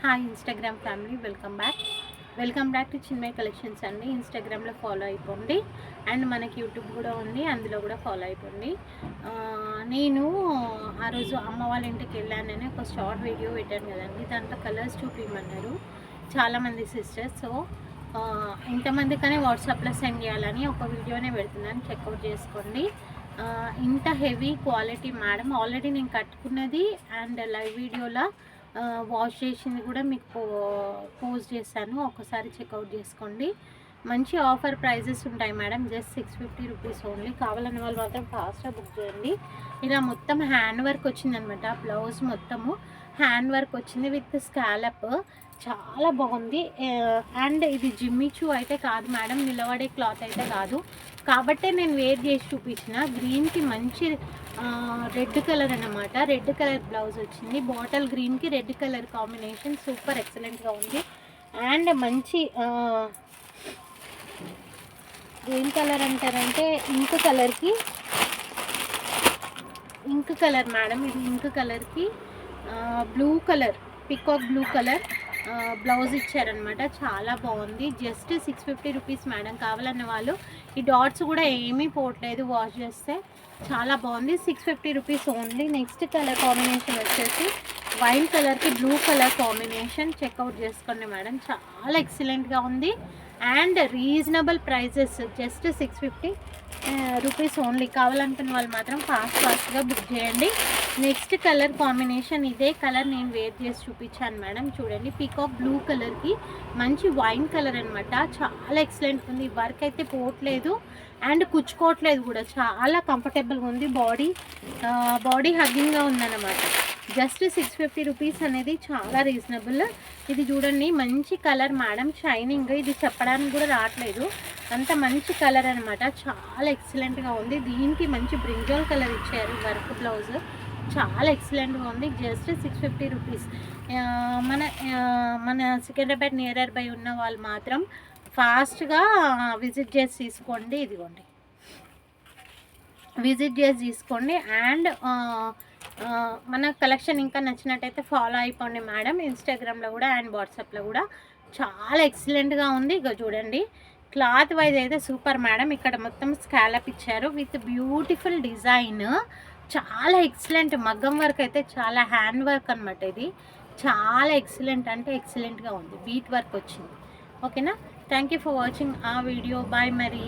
Hi Instagram family, welcome back to Chinmay collections అండి. ఇన్స్టాగ్రామ్లో follow అయిపోండి అండ్ మనకి యూట్యూబ్ కూడా ఉంది, అందులో కూడా ఫాలో అయిపోండి. నేను ఆ రోజు అమ్మ వాళ్ళ ఇంటికి వెళ్ళానని ఒక షార్ట్ వీడియో పెట్టాను కదండి. దాంట్లో కలర్స్ చూపించమన్నారు చాలామంది సిస్టర్స్. సో ఇంతమంది కానీ వాట్సాప్లో సెండ్ చేయాలని ఒక వీడియోనే పెడుతున్నాను, చెక్అవుట్ చేసుకోండి. ఇంత హెవీ క్వాలిటీ మేడం, ఆల్రెడీ నేను కట్టుకున్నది అండ్ లైవ్ వీడియోలో వాష్ చేసింది కూడా మీకు పోస్ట్ చేశాను, ఒకసారి చెక్అవుట్ చేసుకోండి. మంచి ఆఫర్ ప్రైజెస్ ఉంటాయి మేడం, జస్ట్ 650 రూపీస్ ఓన్లీ. కావాలన్న వాళ్ళు మాత్రం ఫాస్ట్గా బుక్ చేయండి. ఇలా మొత్తం హ్యాండ్ వర్క్ వచ్చిందనమాట, బ్లౌజ్ మొత్తము హ్యాండ్ వర్క్ వచ్చింది విత్ స్కాలప్, చాలా బాగుంది. అండ్ ఇది జిమ్మిచూ అయితే కాదు మేడం, నిలబడే క్లాత్ అయితే కాదు, కాబట్టే నేను వేర్ చేసి చూపించిన. గ్రీన్కి మంచి రెడ్ కలర్ అన్నమాట, రెడ్ కలర్ బ్లౌజ్ వచ్చింది. బాటిల్ గ్రీన్కి రెడ్ కలర్ కాంబినేషన్ సూపర్ ఎక్సలెంట్గా ఉంది. అండ్ మంచి ఏం కలర్ అంటారంటే ఇంక్ కలర్ మేడం, ఇది ఇంక్ కలర్కి blue colour, peacock blue colour blouse ఇచ్చారనమాట, చాలా బాగుంది. Just 650 rupees madam. కావాలన్న వాళ్ళు, ఈ డాట్స్ కూడా ఏమీ పోవట్లేదు వాష్ చేస్తే, చాలా బాగుంది. 650 rupees only. Next colour combination వచ్చేసి వైన్ కలర్కి బ్లూ కలర్ కాంబినేషన్, చెక్అవుట్ చేసుకోండి మేడం, చాలా ఎక్సలెంట్గా ఉంది. And reasonable prices, just 650 rupees only. కావాలనుకున్న వాళ్ళు మాత్రం ఫాస్ట్గా బుక్ చేయండి. నెక్స్ట్ కలర్ కాంబినేషన్ ఇదే కలర్ నేను వేర్ చేసి చూపించాను మేడం, చూడండి. పీకాక్ బ్లూ కలర్కి మంచి వైన్ కలర్ అనమాట, చాలా ఎక్సలెంట్ ఉంది. వర్క్ అయితే పోవట్లేదు అండ్ కుచ్చుకోవట్లేదు కూడా, చాలా కంఫర్టబుల్గా ఉంది. బాడీ హగ్గింగ్గా ఉందన్నమాట. జస్ట్ 650 రూపీస్ అనేది చాలా రీజనబుల్. ఇది చూడండి, మంచి కలర్ మేడం, షైనింగ్, ఇది చెప్పడానికి కూడా రావట్లేదు, అంత మంచి కలర్ అనమాట, చాలా ఎక్సలెంట్గా ఉంది. దీనికి మంచి బ్రింజాల్ కలర్ ఇచ్చారు, వర్క్ బ్లౌజ్ చాలా ఎక్సలెంట్గా ఉంది. Just 650 rupees. మన సికింద్రాబాద్ నియర్ బై ఉన్న వాళ్ళు మాత్రం ఫాస్ట్గా విజిట్ చేసి తీసుకోండి. ఇదిగోండి, విజిట్ చేసి తీసుకోండి. అండ్ మన కలెక్షన్ ఇంకా నచ్చినట్టయితే ఫాలో అయిపోండి మేడం, ఇన్స్టాగ్రామ్లో కూడా అండ్ వాట్సాప్లో కూడా. చాలా ఎక్సలెంట్గా ఉంది. ఇక చూడండి, క్లాత్ వైజ్ అయితే సూపర్ మేడం. ఇక్కడ మొత్తం స్కాలప్ ఇచ్చారు విత్ బ్యూటిఫుల్ డిజైన్, చాలా ఎక్సలెంట్. మగ్గం వర్క్ అయితే చాలా హ్యాండ్ వర్క్ అనమాట, ఇది చాలా ఎక్సలెంట్ అంటే ఎక్సలెంట్గా ఉంది. బీట్ వర్క్ వచ్చింది. ఓకేనా, థ్యాంక్ యూ ఫర్ వాచింగ్ ఆ వీడియో. బాయ్ మరి.